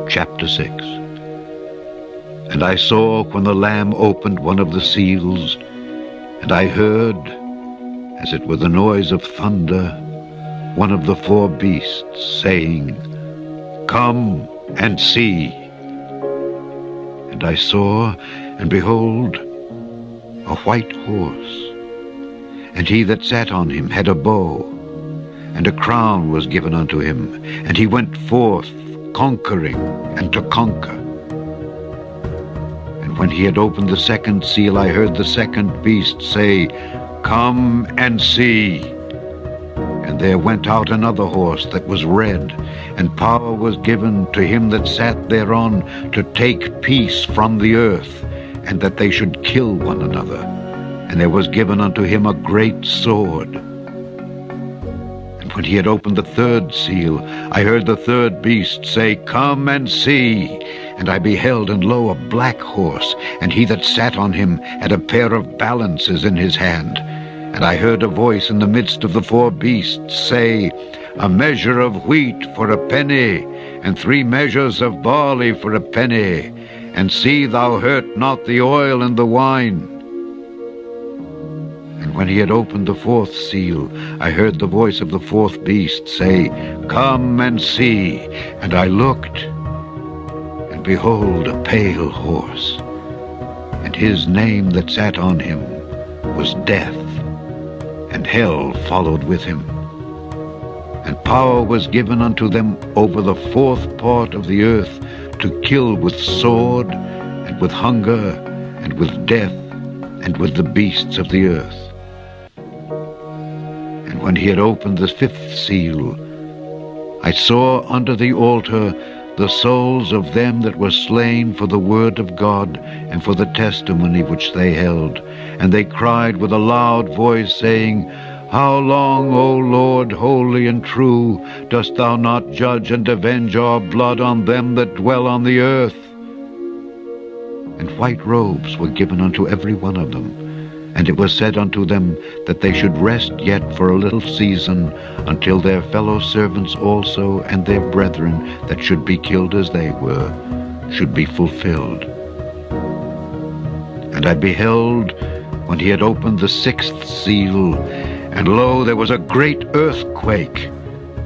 Chapter 6. And I saw when the Lamb opened one of the seals, and I heard, as it were the noise of thunder, one of the four beasts saying, Come and see. And I saw, and behold, a white horse, and he that sat on him had a bow, and a crown was given unto him, and he went forth conquering and to conquer. And when he had opened the second seal, I heard the second beast say, Come and see. And there went out another horse that was red, and power was given to him that sat thereon to take peace from the earth, and that they should kill one another. And there was given unto him a great sword. And when he had opened the third seal, I heard the third beast say, Come and see. And I beheld, and lo, a black horse, and he that sat on him had a pair of balances in his hand. And I heard a voice in the midst of the four beasts say, A measure of wheat for a penny, and 3 measures of barley for a penny, and see thou hurt not the oil and the wine. And when he had opened the fourth seal, I heard the voice of the fourth beast say, Come and see. And I looked, and behold, a pale horse, and his name that sat on him was Death, and hell followed with him. And power was given unto them over the fourth part of the earth to kill with sword, and with hunger, and with death, and with the beasts of the earth. And when he had opened the fifth seal, I saw under the altar the souls of them that were slain for the word of God and for the testimony which they held. And they cried with a loud voice, saying, How long, O Lord, holy and true, dost thou not judge and avenge our blood on them that dwell on the earth? And white robes were given unto every one of them. And it was said unto them that they should rest yet for a little season, until their fellow servants also and their brethren that should be killed as they were should be fulfilled. And I beheld, when he had opened the sixth seal, and lo, there was a great earthquake,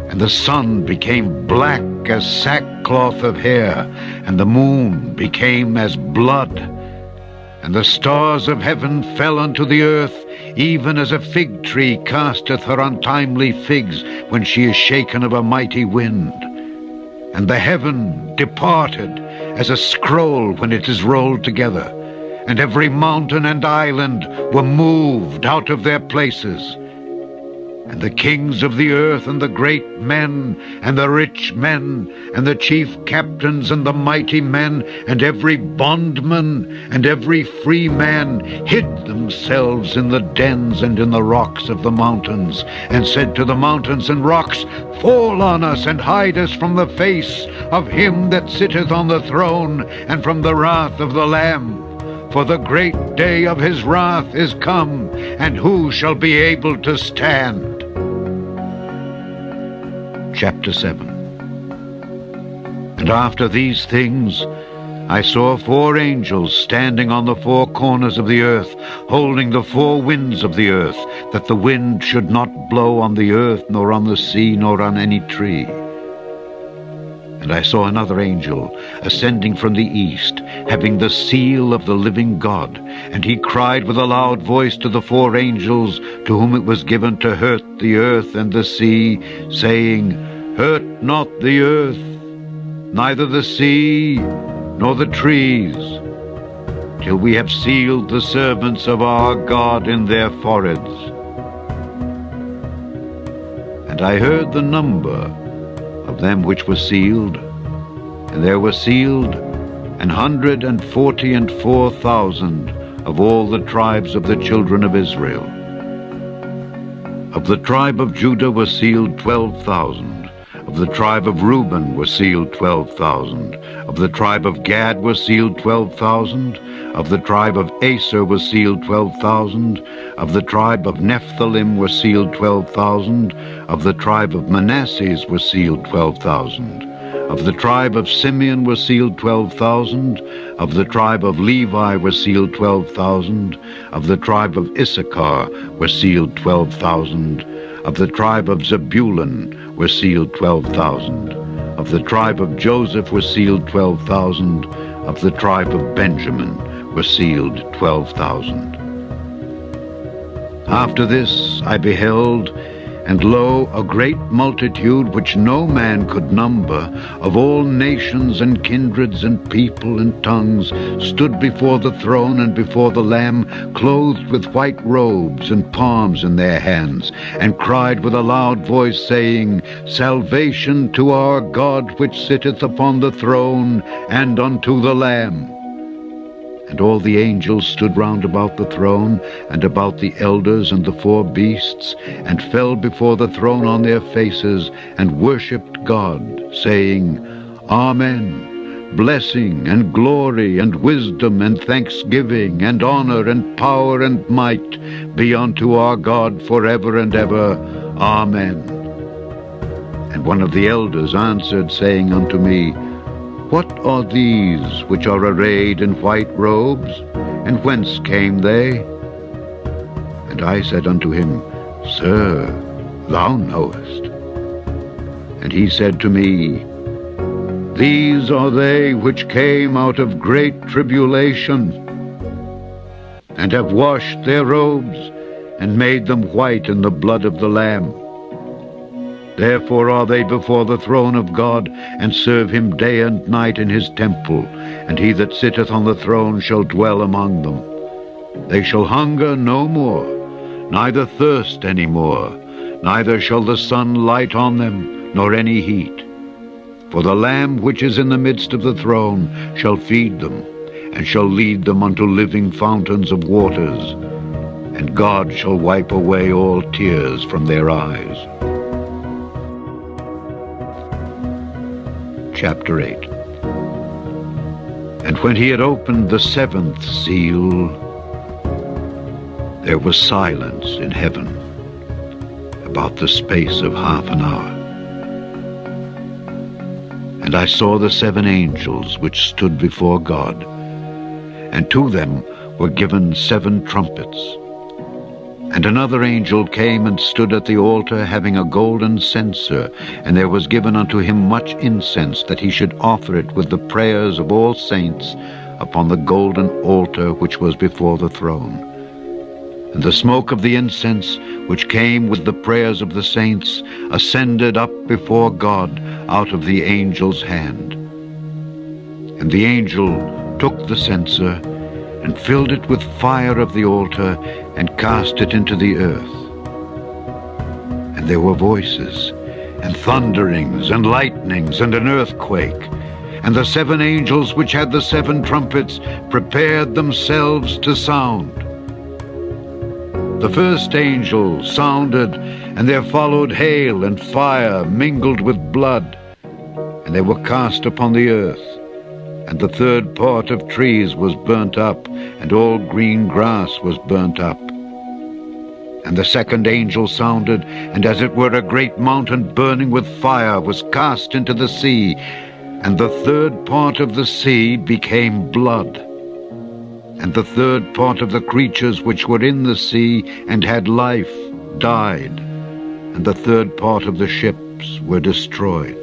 and the sun became black as sackcloth of hair, and the moon became as blood. And the stars of heaven fell unto the earth, even as a fig tree casteth her untimely figs when she is shaken of a mighty wind. And the heaven departed as a scroll when it is rolled together, and every mountain and island were moved out of their places. And the kings of the earth, and the great men, and the rich men, and the chief captains, and the mighty men, and every bondman, and every free man, hid themselves in the dens and in the rocks of the mountains, and said to the mountains and rocks, Fall on us, and hide us from the face of him that sitteth on the throne, and from the wrath of the Lamb. For the great day of his wrath is come, and who shall be able to stand? Chapter 7. And after these things I saw 4 angels standing on the 4 corners of the earth, holding the 4 winds of the earth, that the wind should not blow on the earth, nor on the sea, nor on any tree. And I saw another angel ascending from the east, having the seal of the living God. And he cried with a loud voice to the 4 angels, to whom it was given to hurt the earth and the sea, saying, Hurt not the earth, neither the sea, nor the trees, till we have sealed the servants of our God in their foreheads. And I heard the number of them which were sealed, and there were sealed 144,000 of all the tribes of the children of Israel. Of the tribe of Judah were sealed 12,000. Of the tribe of Reuben were sealed 12,000. Of the tribe of Gad were sealed 12,000. Of the tribe of Aser were sealed 12,000. Of the tribe of Nephthalim were sealed 12,000. Of the tribe of Manasseh were sealed 12,000. Of the tribe of Simeon were sealed 12,000. Of the tribe of Levi were sealed 12,000. Of the tribe of Issachar were sealed 12,000. Of the tribe of Zebulun were sealed 12,000. Of the tribe of Joseph were sealed 12,000. Of the tribe of Benjamin were sealed 12,000. After this I beheld, and lo, a great multitude which no man could number, of all nations and kindreds and people and tongues, stood before the throne and before the Lamb, clothed with white robes and palms in their hands, and cried with a loud voice, saying, Salvation to our God which sitteth upon the throne, and unto the Lamb. And all the angels stood round about the throne, and about the elders and the four beasts, and fell before the throne on their faces, and worshipped God, saying, Amen. Blessing and glory and wisdom and thanksgiving and honor and power and might be unto our God forever and ever. Amen. And one of the elders answered, saying unto me, What are these which are arrayed in white robes, and whence came they? And I said unto him, Sir, thou knowest. And he said to me, These are they which came out of great tribulation, and have washed their robes, and made them white in the blood of the Lamb. Therefore are they before the throne of God, and serve him day and night in his temple, and he that sitteth on the throne shall dwell among them. They shall hunger no more, neither thirst any more, neither shall the sun light on them, nor any heat. For the Lamb which is in the midst of the throne shall feed them, and shall lead them unto living fountains of waters, and God shall wipe away all tears from their eyes. Chapter 8. And when he had opened the seventh seal, there was silence in heaven about the space of half an hour. And I saw the seven angels which stood before God, and to them were given seven trumpets. And another angel came and stood at the altar, having a golden censer, and there was given unto him much incense, that he should offer it with the prayers of all saints upon the golden altar which was before the throne. And the smoke of the incense, which came with the prayers of the saints, ascended up before God out of the angel's hand. And the angel took the censer, and filled it with fire of the altar, and cast it into the earth. And there were voices, and thunderings, and lightnings, and an earthquake. And the seven angels which had the seven trumpets prepared themselves to sound. The first angel sounded, and there followed hail and fire mingled with blood, and they were cast upon the earth. And the third part of trees was burnt up, and all green grass was burnt up. And the second angel sounded, and as it were a great mountain burning with fire was cast into the sea, and the third part of the sea became blood. And the third part of the creatures which were in the sea and had life died, and the third part of the ships were destroyed.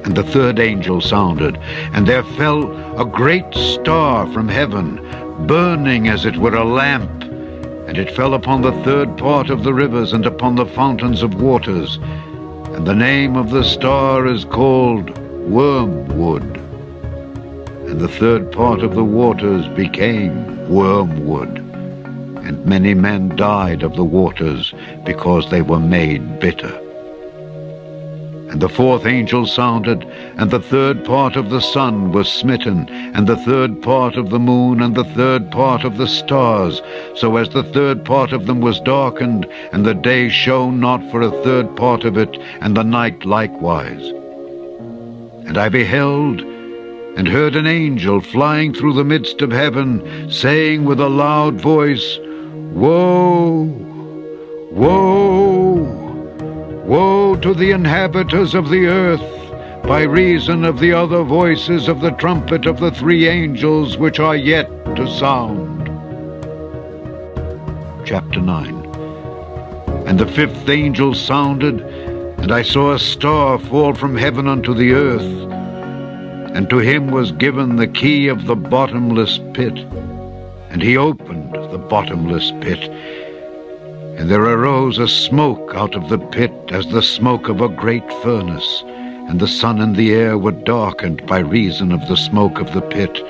And the third angel sounded, and there fell a great star from heaven, burning as it were a lamp, and it fell upon the third part of the rivers and upon the fountains of waters. And the name of the star is called Wormwood. And the third part of the waters became wormwood, and many men died of the waters, because they were made bitter. And the fourth angel sounded, and the third part of the sun was smitten, and the third part of the moon, and the third part of the stars, so as the third part of them was darkened, and the day shone not for a third part of it, and the night likewise. And I beheld, and heard an angel flying through the midst of heaven, saying with a loud voice, Woe! Woe! Woe to the inhabitants of the earth, by reason of the other voices of the trumpet of the three angels which are yet to sound. Chapter 9. And the fifth angel sounded, and I saw a star fall from heaven unto the earth, and to him was given the key of the bottomless pit. And he opened the bottomless pit, and there arose a smoke out of the pit as the smoke of a great furnace, and the sun and the air were darkened by reason of the smoke of the pit.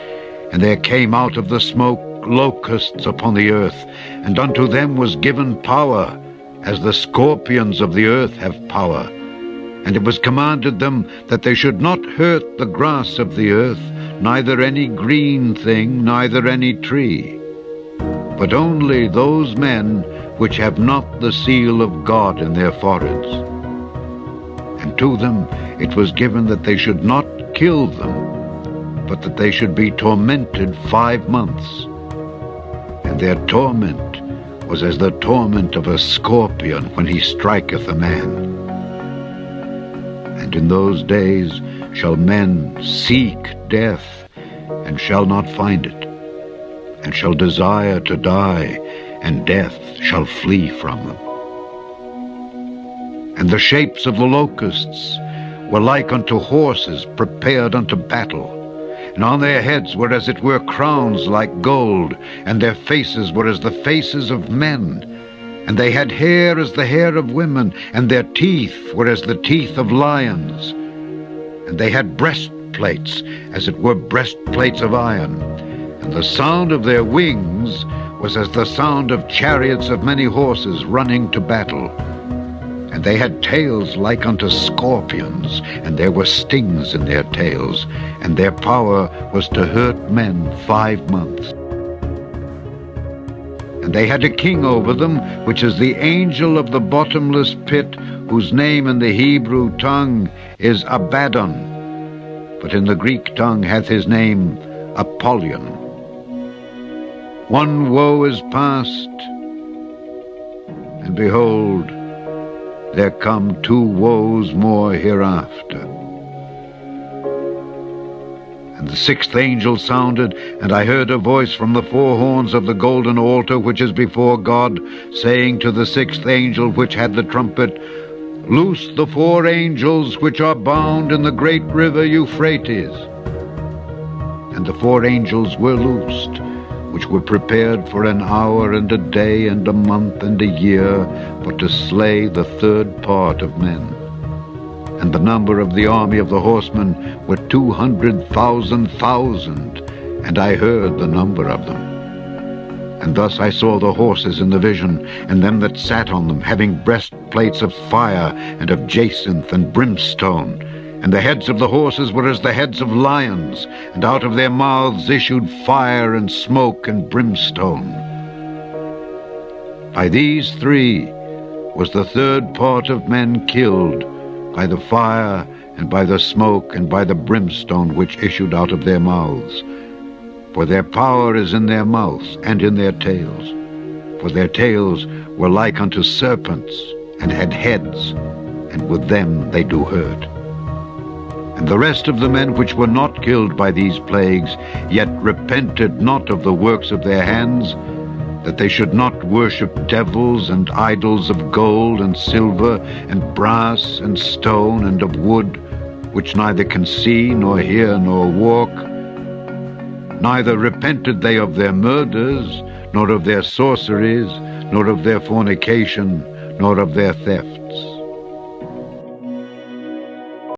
And there came out of the smoke locusts upon the earth, and unto them was given power, as the scorpions of the earth have power. And it was commanded them that they should not hurt the grass of the earth, neither any green thing, neither any tree, but only those men which have not the seal of God in their foreheads. And to them it was given that they should not kill them, but that they should be tormented 5 months. And their torment was as the torment of a scorpion when he striketh a man. And in those days shall men seek death, and shall not find it, and shall desire to die, and death shall flee from them. And the shapes of the locusts were like unto horses prepared unto battle, and on their heads were as it were crowns like gold, and their faces were as the faces of men. And they had hair as the hair of women, and their teeth were as the teeth of lions. And they had breastplates, as it were breastplates of iron. And the sound of their wings was as the sound of chariots of many horses running to battle. And they had tails like unto scorpions, and there were stings in their tails, and their power was to hurt men 5 months. And they had a king over them, which is the angel of the bottomless pit, whose name in the Hebrew tongue is Abaddon, but in the Greek tongue hath his name Apollyon. One woe is past, and behold, there come 2 woes more hereafter. And the sixth angel sounded, and I heard a voice from the 4 horns of the golden altar which is before God, saying to the sixth angel which had the trumpet, Loose the 4 angels which are bound in the great river Euphrates. And the 4 angels were loosed, which were prepared for an hour and a day and a month and a year, but to slay the 3rd part of men. And the number of the army of the horsemen were 200,000,000, and I heard the number of them. And thus I saw the horses in the vision, and them that sat on them, having breastplates of fire, and of jacinth and brimstone. And the heads of the horses were as the heads of lions, and out of their mouths issued fire and smoke and brimstone. By these 3 was the 3rd part of men killed, by the fire, and by the smoke, and by the brimstone which issued out of their mouths. For their power is in their mouths and in their tails. For their tails were like unto serpents, and had heads, and with them they do hurt. And the rest of the men which were not killed by these plagues, yet repented not of the works of their hands, that they should not worship devils and idols of gold and silver and brass and stone and of wood, which neither can see nor hear nor walk. Neither repented they of their murders, nor of their sorceries, nor of their fornication, nor of their theft.